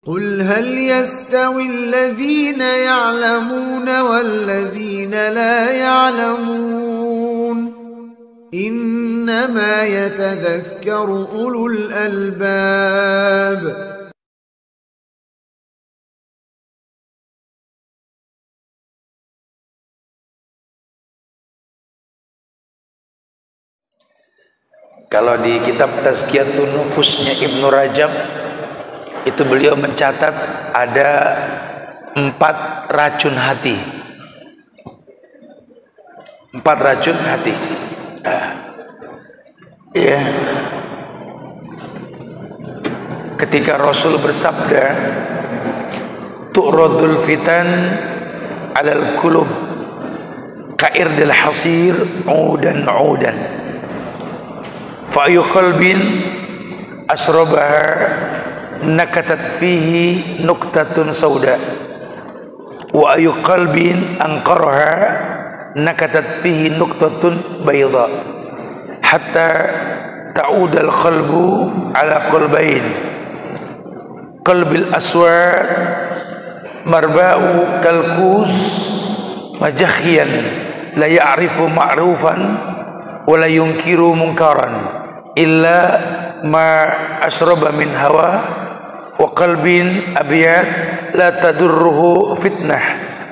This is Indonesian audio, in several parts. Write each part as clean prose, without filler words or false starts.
قل هل يستوي الذين يعلمون والذين لا يعلمون إنما يتذكر أولو الألباب. Kalau di kitab Tazkiyatun Nufusnya Ibnu Rajab itu beliau mencatat ada 4 racun hati. 4 racun hati. Ya. Ketika Rasul bersabda, "Tu'radul fitan 'alal qulub ka'irdil hasir 'udan 'udan." Fa ayu qalbin asrabaha nakatat fihi nuktatun sauda wa ayu qalbin anqaraha nakatat fihi nuktatun bayda hatta ta'udal qalbu ala qalbain qalbil aswad marba'u kalkus majahyan la ya'rifu ma'rufan wa la yunkiru munkaran illa ma asraba min hawa wa qalbin abiyat la tadurruhu fitnah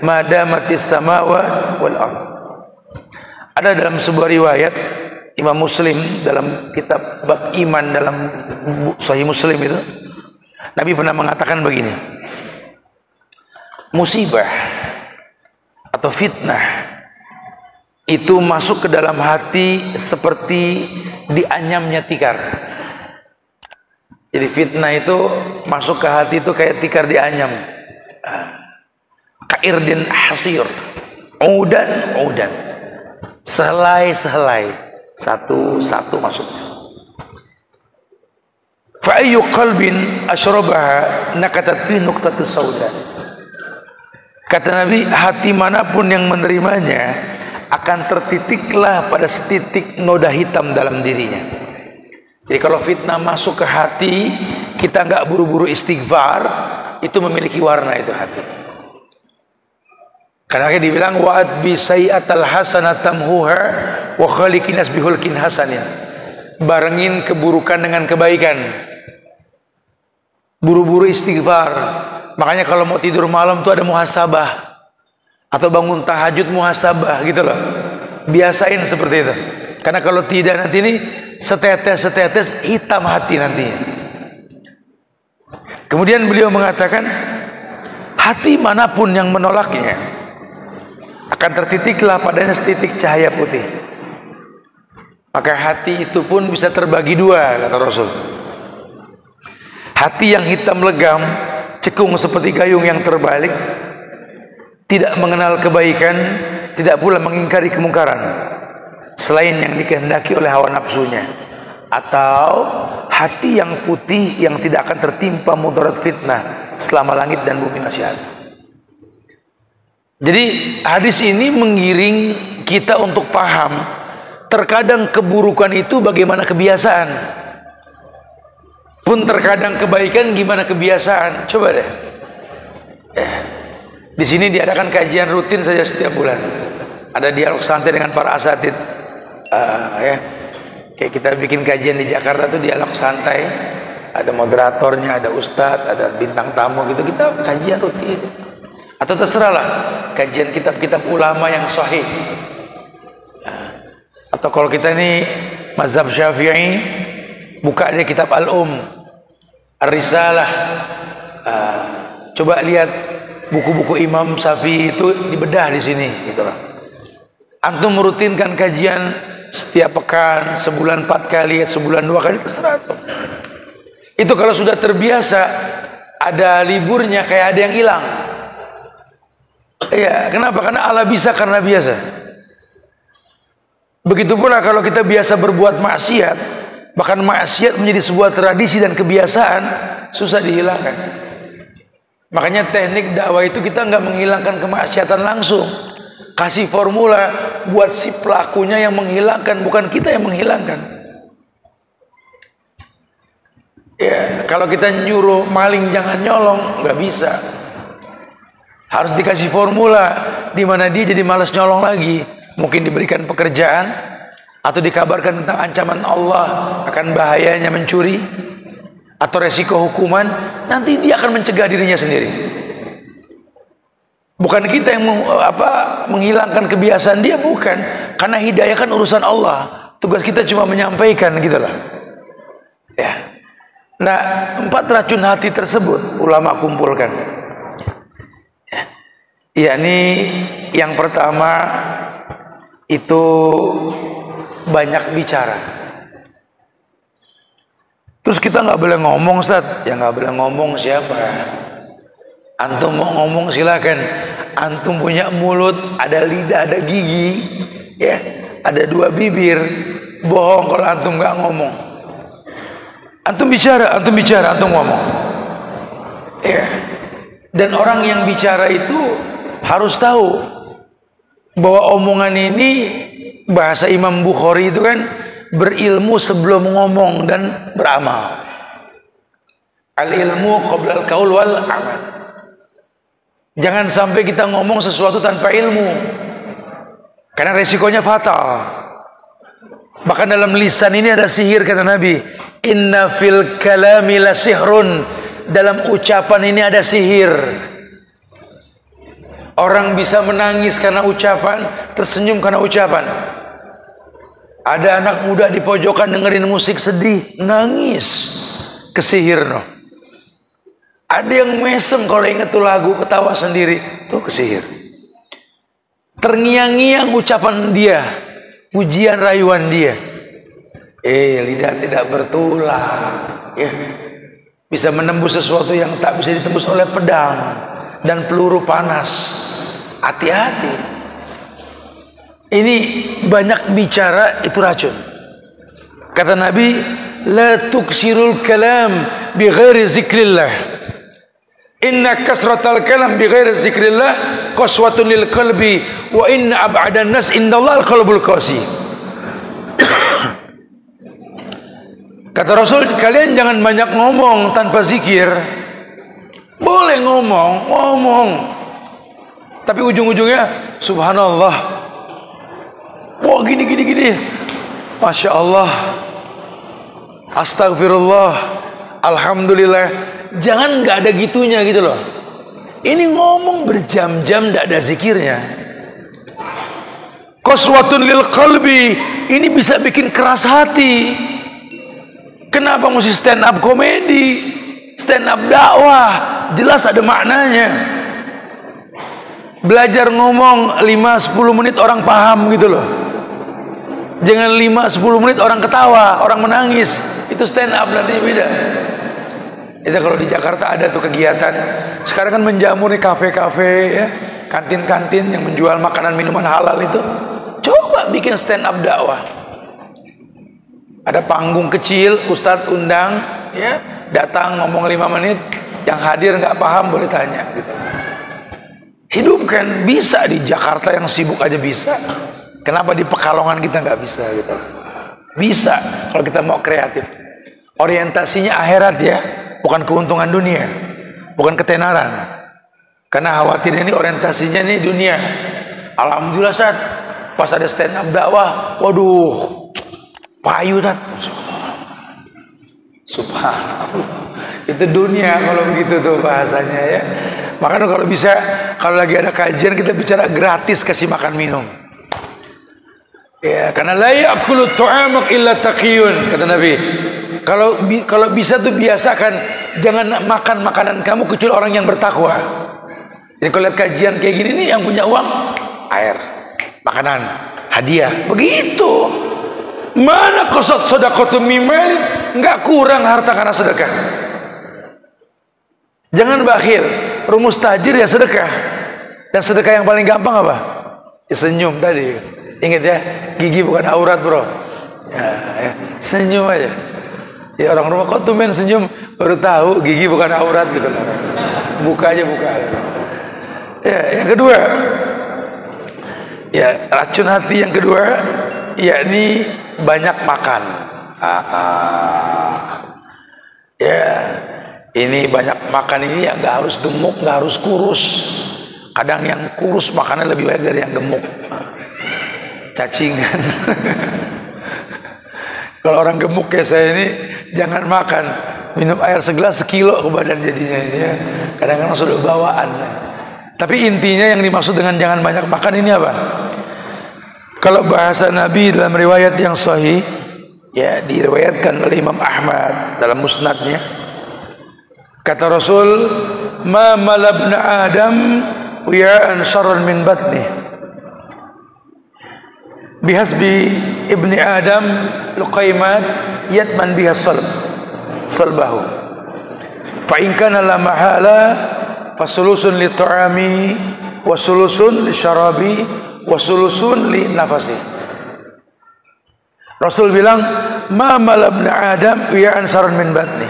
ma damatis samawat wal ard. Ada dalam sebuah riwayat Imam Muslim dalam kitab bab iman dalam Sahih Muslim itu, Nabi pernah mengatakan begini, musibah atau fitnah itu masuk ke dalam hati seperti dianyamnya tikar. Jadi fitnah itu masuk ke hati itu kayak tikar dianyam. Ka'irdin hasir, udan udan, sehelai satu masuknya. Fa ayyu qalbin ashrabaha nakatat fi nuqtatis sauda. Kata Nabi, hati manapun yang menerimanya akan tertitiklah pada setitik noda hitam dalam dirinya. Jadi kalau fitnah masuk ke hati, kita nggak buru-buru istighfar, itu memiliki warna itu hati. Karena dibilang wa'ad bi sayyatal hasanatamhuha wa khaliqin nas bihulkin hasanin. Barengin keburukan dengan kebaikan. Buru-buru istighfar. Makanya kalau mau tidur malam tuh ada muhasabah. Atau bangun tahajud muhasabah gitu loh. Biasain seperti itu. Karena kalau tidak nanti ini setetes hitam hati nantinya. Kemudian beliau mengatakan, hati manapun yang menolaknya akan tertitiklah padanya setitik cahaya putih. Maka hati itu pun bisa terbagi 2, kata Rasul. Hati yang hitam legam, cekung seperti gayung yang terbalik, tidak mengenal kebaikan, tidak pula mengingkari kemungkaran selain yang dikehendaki oleh hawa nafsunya. Atau hati yang putih yang tidak akan tertimpa mudarat fitnah selama langit dan bumi masih ada. Jadi hadis ini menggiring kita untuk paham, terkadang keburukan itu bagaimana kebiasaan, pun terkadang kebaikan gimana kebiasaan. Coba deh. Di sini diadakan kajian rutin saja setiap bulan. Ada dialog santai dengan para asatid. Kayak kita bikin kajian di Jakarta tuh dialog santai. Ada moderatornya, ada ustadz, ada bintang tamu gitu. Kita kajian rutin. Atau terserahlah kajian kitab-kitab ulama yang sahih. Atau kalau kita ini mazhab Syafi'i, buka dia kitab Ar-Risalah. Coba lihat buku-buku Imam Syafi'i itu dibedah di sini, gitu loh. Antum merutinkan kajian setiap pekan, sebulan 4 kali, sebulan 2 kali, terserah tuh. Itu kalau sudah terbiasa, ada liburnya kayak ada yang hilang. Iya, kenapa? Karena Allah bisa karena biasa. Begitu pula kalau kita biasa berbuat maksiat, bahkan maksiat menjadi sebuah tradisi dan kebiasaan, susah dihilangkan. Makanya teknik dakwah itu kita nggak menghilangkan kemaksiatan langsung, kasih formula buat si pelakunya yang menghilangkan, bukan kita yang menghilangkan. Ya, kalau kita nyuruh maling jangan nyolong, nggak bisa. Harus dikasih formula di mana dia jadi malas nyolong lagi. Mungkin diberikan pekerjaan atau dikabarkan tentang ancaman Allah akan bahayanya mencuri atau resiko hukuman, nanti dia akan mencegah dirinya sendiri. Bukan kita yang menghilangkan kebiasaan dia, bukan. Karena hidayah kan urusan Allah. Tugas kita cuma menyampaikan gitu lah. Ya. Nah, 4 racun hati tersebut ulama kumpulkan. Yakni yang pertama itu banyak bicara. Terus kita nggak boleh ngomong, Ustaz. Ya nggak boleh ngomong siapa? Antum mau ngomong silakan. Antum punya mulut, ada lidah, ada gigi, ya, ada 2 bibir. Bohong kalau antum nggak ngomong. Antum bicara, antum ngomong. Ya. Dan orang yang bicara itu harus tahu bahwa omongan ini, bahasa Imam Bukhari itu kan, berilmu sebelum ngomong dan beramal. Al ilmu qabla al qaul wal amal. Jangan sampai kita ngomong sesuatu tanpa ilmu, karena resikonya fatal. Bahkan dalam lisan ini ada sihir, kata Nabi. Inna fil kalami la sihrun. Dalam ucapan ini ada sihir. Orang bisa menangis karena ucapan, tersenyum karena ucapan. Ada anak muda di pojokan dengerin musik sedih, nangis, kesihir no. Ada yang mesem kalau inget tuh lagu, ketawa sendiri, tuh kesihir. Terngiang-ngiang ucapan dia, pujian rayuan dia. Lidah tidak bertulang, ya. Bisa menembus sesuatu yang tak bisa ditembus oleh pedang dan peluru panas. Hati-hati. Ini banyak bicara itu racun. Kata Nabi, la tuksirul kalam bi ghairi zikrillah. Inna kasratal kalam bi ghairi zikrillah qaswatun lil qalbi wa inna ab'adan nas indallah al qalbul qasi. Kata Rasul, kalian jangan banyak ngomong tanpa zikir. Boleh ngomong, tapi ujung-ujungnya subhanallah, wah gini, masya Allah, astagfirullah, alhamdulillah. Jangan nggak ada gitunya gitu loh. Ini ngomong berjam-jam nggak ada zikirnya. Qaswatun lil qalbi, ini bisa bikin keras hati. Kenapa mesti stand up komedi, stand up dakwah? Jelas ada maknanya. Belajar ngomong 5-10 menit orang paham gitu loh. Jangan 5-10 menit orang ketawa, orang menangis. Itu stand up, nanti beda. Itu kalau di Jakarta ada tuh kegiatan. Sekarang kan menjamur nih kafe-kafe, ya, kantin-kantin yang menjual makanan minuman halal itu. Coba bikin stand up dakwah. Ada panggung kecil, ustadz undang, ya, datang ngomong 5 menit, yang hadir nggak paham boleh tanya, gitu. Hidupkan, bisa di Jakarta yang sibuk aja bisa. Kenapa di Pekalongan kita nggak bisa, gitu? Bisa kalau kita mau kreatif. Orientasinya akhirat ya, bukan keuntungan dunia, bukan ketenaran. Karena khawatir ini orientasinya nih dunia. Alhamdulillah saat pas ada stand up dakwah, waduh, payu dat, subhanallah. Itu dunia kalau begitu tuh bahasanya ya. Makanya kalau bisa, kalau lagi ada kajian kita bicara gratis, kasih makan minum. Ya, karena la ya'kulu ta'amak illa taqiyun, kata Nabi. Kalau bisa tuh biasakan jangan makan makanan kamu kecuali orang yang bertakwa. Jadi kalau lihat kajian kayak gini nih, yang punya uang, air, makanan, hadiah, begitu. Mana qasad sadaqatu mimmal, enggak kurang harta karena sedekah. Jangan bakhil. Rumus tajir ya sedekah. Dan sedekah yang paling gampang apa? Ya senyum tadi. Ingat ya, gigi bukan aurat, bro. Ya, senyum aja. Ya orang rumah kok tumben senyum, baru tahu gigi bukan aurat gitu loh. Buka aja, buka. Ya, yang kedua, ya racun hati yang kedua, yakni banyak makan. Ya, ini banyak makan ini ya nggak harus gemuk, nggak harus kurus. Kadang yang kurus makannya lebih baik dari yang gemuk. Cacingan. Kalau orang gemuk kayak saya ini jangan makan, minum air segelas sekilo ke badan jadinya ini ya. Kadang-kadang sudah bawaan. Tapi intinya yang dimaksud dengan jangan banyak makan ini apa? Kalau bahasa Nabi dalam riwayat yang sahih, ya diriwayatkan oleh Imam Ahmad dalam musnadnya, kata Rasul, ma malabna Adam wiya'an syarran min batni, bihasbi ibni Adam luqaimat yatman biha salbahu, fa in kana la mahala fasulusun li ta'ami wa sulusun li syarabi wa sulusun li nafasi. Rasul bilang, ma malabna Adam wiya'an syarran min batni.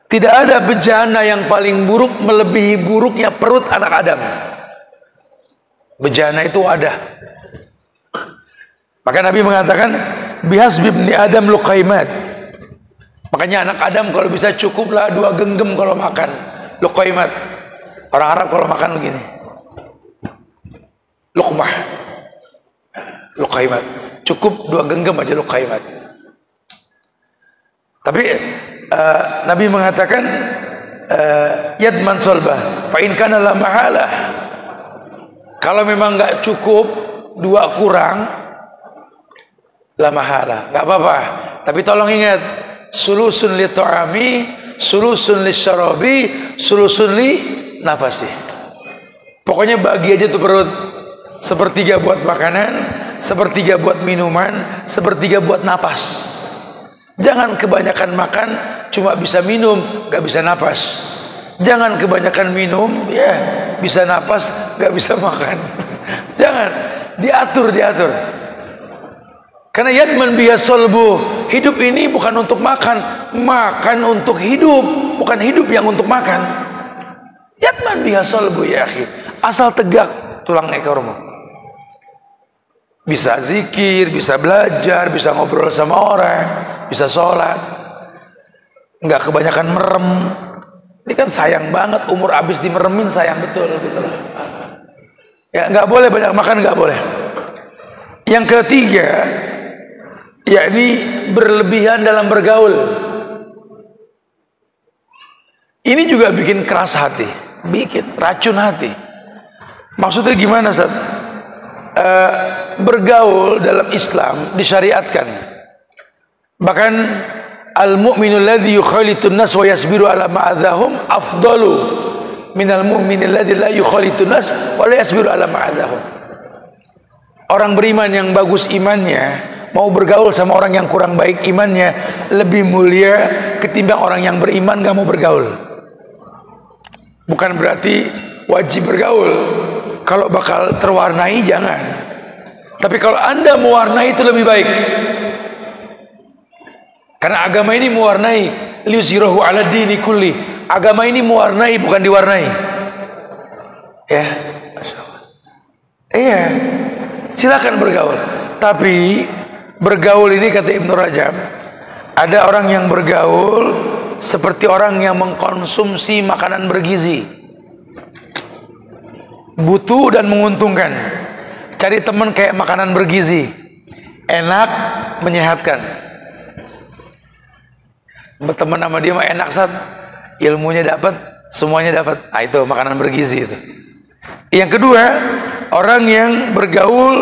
Tidak ada bejana yang paling buruk melebihi buruknya perut anak Adam. Bejana itu ada. Maka Nabi mengatakan, bihasbi ibni Adam luqaimat. Makanya anak Adam kalau bisa cukuplah 2 genggam kalau makan. Luqaimat. Orang Arab kalau makan begini. Luqmah. Luqaimat. Cukup 2 genggam aja luqaimat. Tapi Nabi mengatakan yadman solbah fa in kana la mahala. Kalau memang nggak cukup 2 kurang la mahala, nggak apa-apa. Tapi tolong ingat, sulusun li ta'ami, sulusun li syarabi, sulusun li nafasi. Pokoknya bagi aja tuh perut. 1/3 buat makanan, 1/3 buat minuman, 1/3 buat napas. Jangan kebanyakan makan, cuma bisa minum, gak bisa napas. Jangan kebanyakan minum, ya bisa napas, gak bisa makan. Jangan, diatur. Karena yadman biha solbu, hidup ini bukan untuk makan, makan untuk hidup, bukan hidup yang untuk makan. Yadman biha solbu ya akhi, asal tegak tulang ekormu. Bisa zikir, bisa belajar, bisa ngobrol sama orang, bisa sholat, nggak kebanyakan merem. Ini kan sayang banget, umur habis dimeremin sayang betul gitu lah. Ya nggak boleh banyak makan, nggak boleh. Yang ketiga, yakni berlebihan dalam bergaul. Ini juga bikin keras hati, bikin racun hati. Maksudnya gimana, Ustaz? Bergaul dalam Islam disyariatkan. Bahkan al-mu'minul ladzi yukhalitun nas wa yasbiru ala ma'adzahum afdalu minal mu'minil ladzi la yukhalitun nas wa la yasbiru ala ma'adzahum. Orang beriman yang bagus imannya mau bergaul sama orang yang kurang baik imannya lebih mulia ketimbang orang yang beriman gak mau bergaul. Bukan berarti wajib bergaul. Kalau bakal terwarnai jangan. Tapi kalau Anda mewarnai itu lebih baik. Karena agama ini mewarnai, liyuzhirahu 'ala dini kulli. Agama ini mewarnai bukan diwarnai. Ya, masyaallah. Iya. Silakan bergaul. Tapi bergaul ini kata Ibnu Rajab, ada orang yang bergaul seperti orang yang mengkonsumsi makanan bergizi. Butuh dan menguntungkan. Cari teman kayak makanan bergizi, enak, menyehatkan. Berteman sama dia mah enak, Sat. Ilmunya dapat, semuanya dapat. Nah, itu makanan bergizi itu. Yang kedua, orang yang bergaul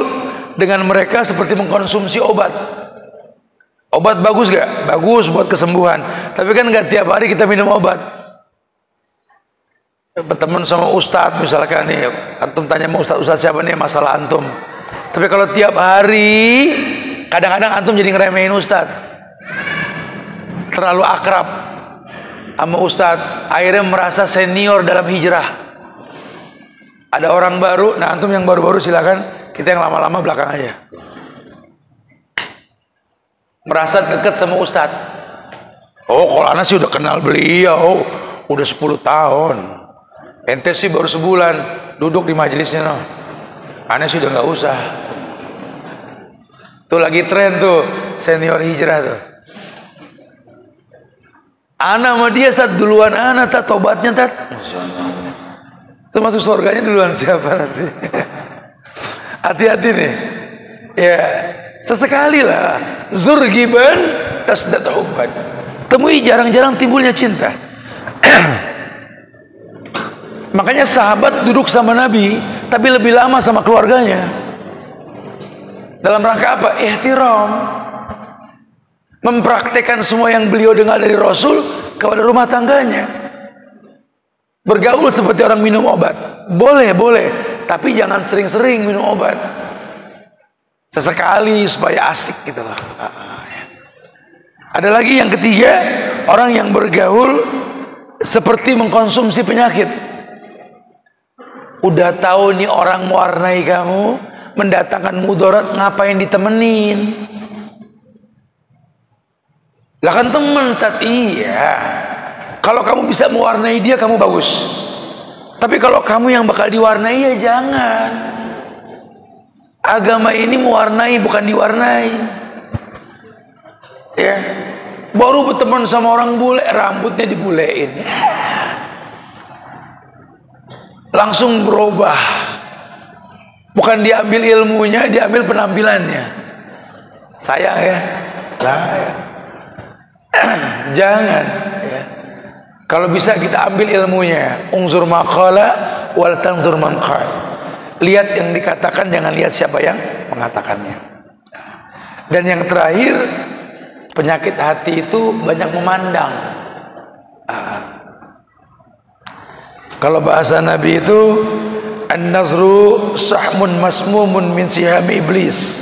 dengan mereka seperti mengkonsumsi obat. Obat bagus gak? Bagus buat kesembuhan. Tapi kan gak tiap hari kita minum obat. Berteman sama ustadz misalkan nih, antum tanya sama ustadz siapa nih masalah antum. Tapi kalau tiap hari, kadang-kadang antum jadi ngeremehin ustadz, terlalu akrab sama ustadz, akhirnya merasa senior dalam hijrah. Ada orang baru, nah antum yang baru-baru silakan, kita yang lama-lama belakang aja. Merasa dekat sama ustadz. Oh, kalau anak sih udah kenal beliau, udah 10 tahun. Ente sih baru sebulan duduk di majelisnya, no. Aneh sih udah nggak usah. Tuh lagi tren tuh senior hijrah tuh. Ana sama dia tat duluan, ana tat tobatnya tat. Termasuk surganya duluan siapa nanti? Hati-hati nih. Ya, sesekali lah. Zur giban tasdad hubban. Temui jarang-jarang timbulnya cinta. Makanya sahabat duduk sama Nabi, tapi lebih lama sama keluarganya. Dalam rangka apa? Ihtiram. Mempraktekkan semua yang beliau dengar dari Rasul kepada rumah tangganya. Bergaul seperti orang minum obat. Boleh, tapi jangan sering-sering minum obat. Sesekali supaya asik gitu loh. Ada lagi yang ketiga, orang yang bergaul seperti mengkonsumsi penyakit. Udah tahu nih orang mewarnai kamu, mendatangkan mudarat, ngapain ditemenin? Lah kan temen tat, iya. Kalau kamu bisa mewarnai dia, kamu bagus. Tapi kalau kamu yang bakal diwarnai, ya jangan. Agama ini mewarnai, bukan diwarnai. Ya, baru berteman sama orang bule, rambutnya dibulein, langsung berubah. Bukan diambil ilmunya, diambil penampilannya. Sayang ya, sayang. Jangan ya. Kalau bisa kita ambil ilmunya. Unzur maqala wal tanzur man qala. Lihat yang dikatakan, jangan lihat siapa yang mengatakannya. Dan yang terakhir, penyakit hati itu banyak memandang. Kalau bahasa Nabi itu, an-nazru sahmun masmumun min sihami iblis.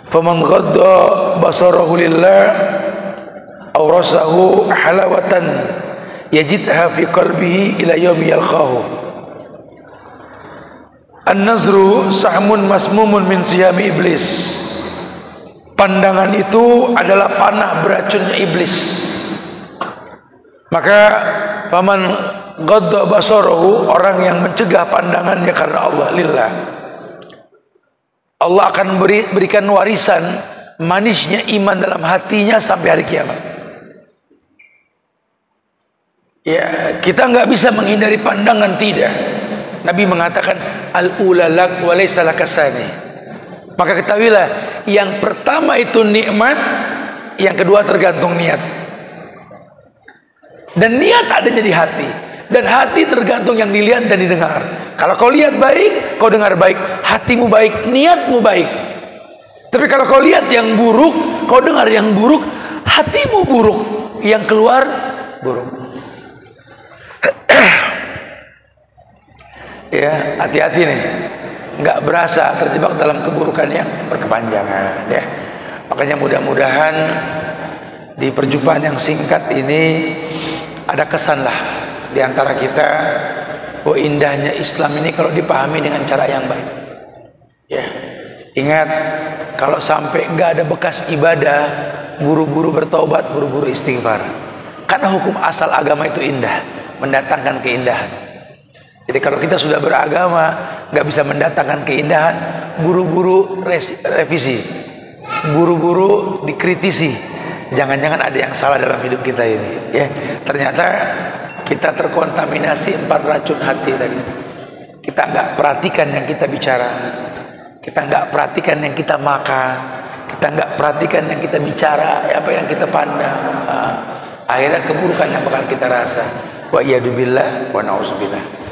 Faman ghadda basarahu lillah awrasahu halawatan yajidha fi qalbihi ila yaumi yalqahu. An-nazru sahmun masmumun min sihami iblis. Pandangan itu adalah panah beracunnya iblis. Maka faman ghadda basarahu, orang yang mencegah pandangannya karena Allah lillah, Allah akan berikan warisan manisnya iman dalam hatinya sampai hari kiamat. Ya, kita nggak bisa menghindari pandangan, tidak. Nabi mengatakan al-ula lak wa laysa lakasani. Maka ketahuilah, yang pertama itu nikmat, yang kedua tergantung niat. Dan niat adanya di hati, dan hati tergantung yang dilihat dan didengar. Kalau kau lihat baik, kau dengar baik, hatimu baik, niatmu baik. Tapi kalau kau lihat yang buruk, kau dengar yang buruk, hatimu buruk, yang keluar buruk. Ya, hati-hati nih, nggak berasa terjebak dalam keburukan yang berkepanjangan. Ya, makanya mudah-mudahan di perjumpaan yang singkat ini ada kesan lah di antara kita, bahwa indahnya Islam ini kalau dipahami dengan cara yang baik. Ya, ingat, kalau sampai nggak ada bekas ibadah, buru-buru bertobat, buru-buru istighfar. Karena hukum asal agama itu indah, mendatangkan keindahan. Jadi kalau kita sudah beragama nggak bisa mendatangkan keindahan, buru-buru revisi, buru-buru dikritisi. Jangan-jangan ada yang salah dalam hidup kita ini. Ya, ternyata kita terkontaminasi 4 racun hati tadi. Kita nggak perhatikan yang kita bicara, kita nggak perhatikan yang kita makan, kita nggak perhatikan yang kita bicara, apa yang kita pandang. Akhirnya keburukan yang bakal kita rasa. Wa iyadu billah wa na'udzubillah.